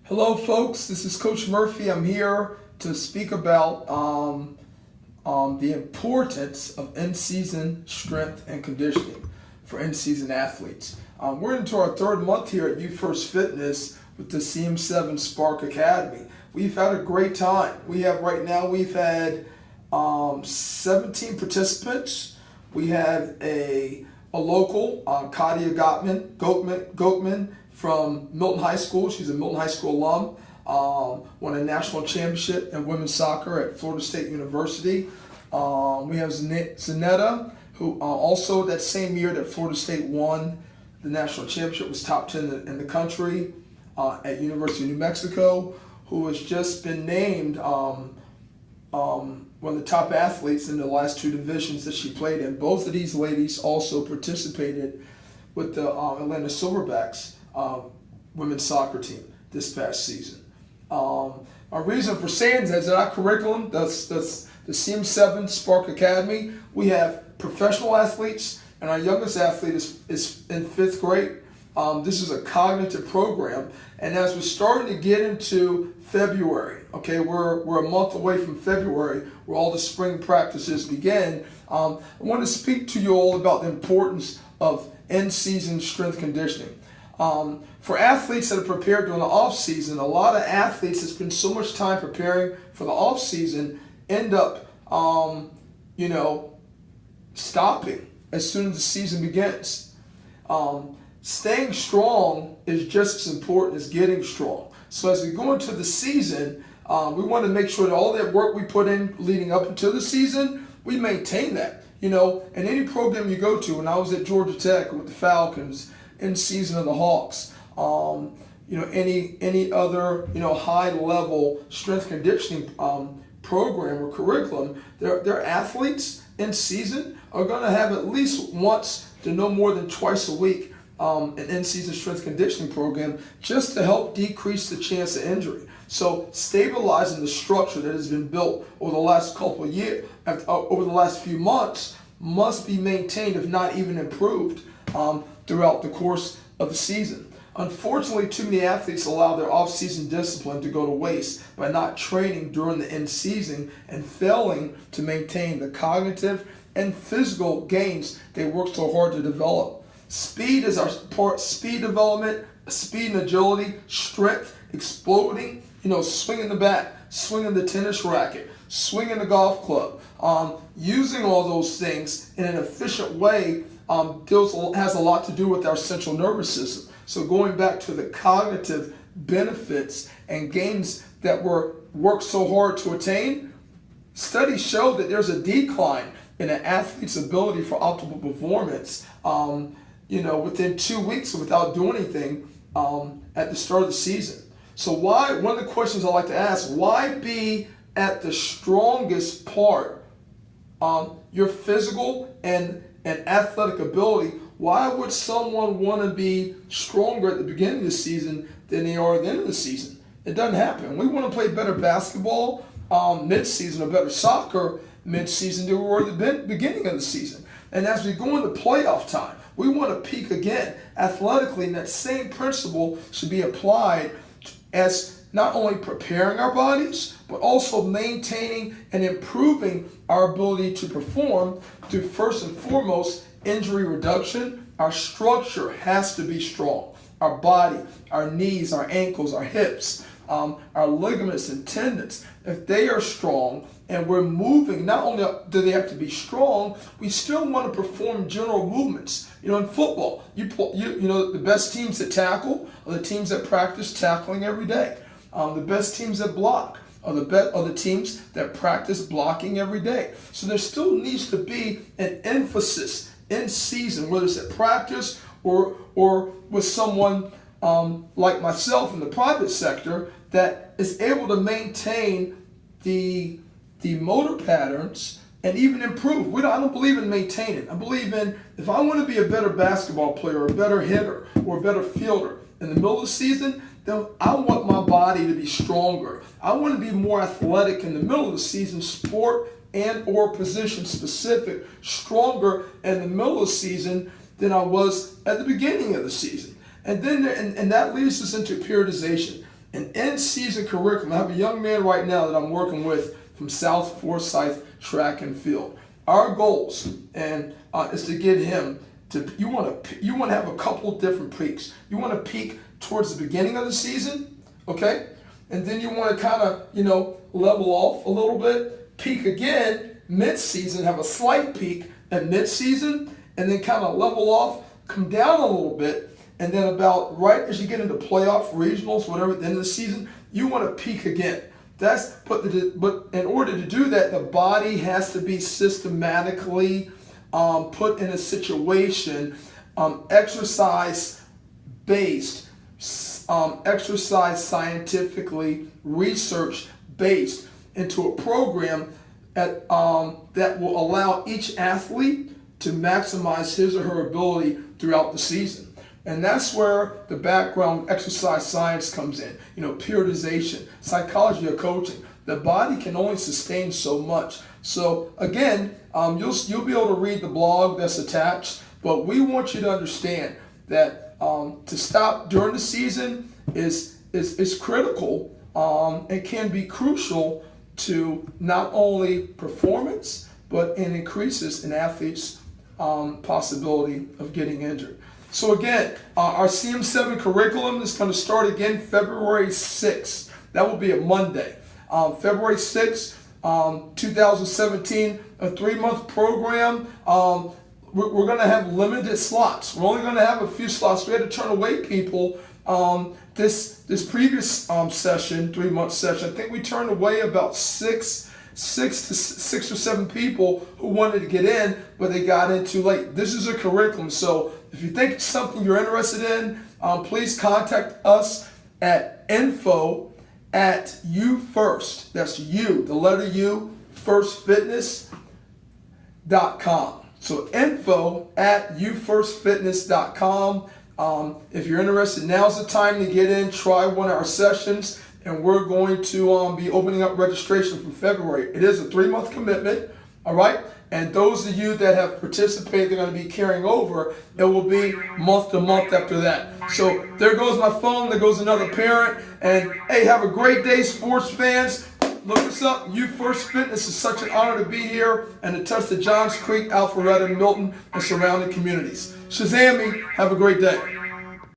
Hello, folks. This is Coach Murphy. I'm here to speak about the importance of in-season strength and conditioning for in-season athletes. We're into our third month here at U-First Fitness with the CM7 SPARQ Academy. We've had a great time. We've had 17 participants. We have a local, Kadia Goatman from Milton High School. She's a Milton High School alum. Won a national championship in women's soccer at Florida State University. We have Zanetta, who also that same year that Florida State won the national championship, was top 10 in the country at University of New Mexico, who has just been named one of the top athletes in the last two divisions that she played in. Both of these ladies also participated with the Atlanta Silverbacks women's soccer team this past season. Our reason for saying that is that our curriculum, that's the CM7 SPARQ Academy. We have professional athletes, and our youngest athlete is in 5th grade. This is a cognitive program, and as we're starting to get into February, okay, we're a month away from February, where all the spring practices begin. I want to speak to you all about the importance of in-season strength conditioning. For athletes that are prepared during the off season, a lot of athletes that spend so much time preparing for the off season end up, stopping as soon as the season begins. Staying strong is just as important as getting strong. So as we go into the season, we want to make sure that all that work we put in leading up until the season, we maintain that. In any program you go to, when I was at Georgia Tech with the Falcons, in season of the Hawks, any other high level strength conditioning program or curriculum, their athletes in season are going to have at least once to no more than twice a week an in-season strength conditioning program, just to help decrease the chance of injury. So stabilizing the structure that has been built over the last couple of years, over the last few months, must be maintained, if not even improved, throughout the course of the season. Unfortunately, too many athletes allow their off-season discipline to go to waste by not training during the in-season and failing to maintain the cognitive and physical gains they work so hard to develop. Speed is our part. Speed development, speed and agility, strength, exploding, swinging the bat, swinging the tennis racket, swinging the golf club, using all those things in an efficient way has a lot to do with our central nervous system. So going back to the cognitive benefits and gains that were worked so hard to attain, studies show that there's a decline in an athlete's ability for optimal performance, within 2 weeks without doing anything at the start of the season. So one of the questions I like to ask, why be at the strongest part, your physical and athletic ability? Why would someone want to be stronger at the beginning of the season than they are at the end of the season? It doesn't happen. We want to play better basketball mid-season or better soccer mid-season than we were at the beginning of the season. And as we go into playoff time, we want to peak again athletically, and that same principle should be applied as not only preparing our bodies, but also maintaining and improving our ability to perform through, first and foremost, injury reduction. Our structure has to be strong. Our body, our knees, our ankles, our hips, our ligaments and tendons, if they are strong and we're moving, not only do they have to be strong, we still want to perform general movements. In football, the best teams that tackle are the teams that practice tackling every day. The best teams that block are the teams that practice blocking every day. So there still needs to be an emphasis in season, whether it's at practice or with someone like myself in the private sector that is able to maintain the motor patterns and even improve. I don't believe in maintaining. I believe in, if I want to be a better basketball player, or a better hitter, or a better fielder in the middle of the season, then I want my body to be stronger. I want to be more athletic in the middle of the season, sport and or position specific, stronger in the middle of the season than I was at the beginning of the season. And then and that leads us into periodization. an in-season curriculum. I have a young man right now that I'm working with from South Forsyth Track and Field. Our goals is to get him to. You want to have a couple different peaks. You want to peak towards the beginning of the season, okay, and then you want to kind of level off a little bit, peak again mid-season, have a slight peak at mid-season, and then kind of level off, come down a little bit, and then about right as you get into playoff, regionals, whatever, at the end of the season, you want to peak again. But in order to do that, the body has to be systematically put in a situation, exercise-based, exercise scientifically research-based into a program that will allow each athlete to maximize his or her ability throughout the season. And that's where the background exercise science comes in. Periodization, psychology of coaching. The body can only sustain so much. So again, you'll be able to read the blog that's attached, but we want you to understand that to stop during the season is critical and can be crucial to not only performance, but in increases in athletes' possibility of getting injured. So again, our CM7 curriculum is going to start again February 6th. That will be a Monday. February 6th, 2017, a 3-month program. We're going to have limited slots. We're only going to have a few slots. We had to turn away people this previous session, 3-month session. I think we turned away about six or seven people who wanted to get in, but they got in too late. This is a curriculum, so if you think it's something you're interested in, please contact us at info@youfirst. That's you, the letter U, firstfitness.com. So info@youfirstfitness.com. If you're interested, now's the time to get in, try one of our sessions, and we're going to be opening up registration for February. It is a 3-month commitment, all right? And those of you that have participated, they're going to be carrying over. It will be month to month after that. So there goes my phone. There goes another parent. And hey, have a great day, sports fans. Look us up. You First Fitness. Is such an honor to be here and to touch the Johns Creek, Alpharetta, Milton, and surrounding communities. Shazam me. Have a great day.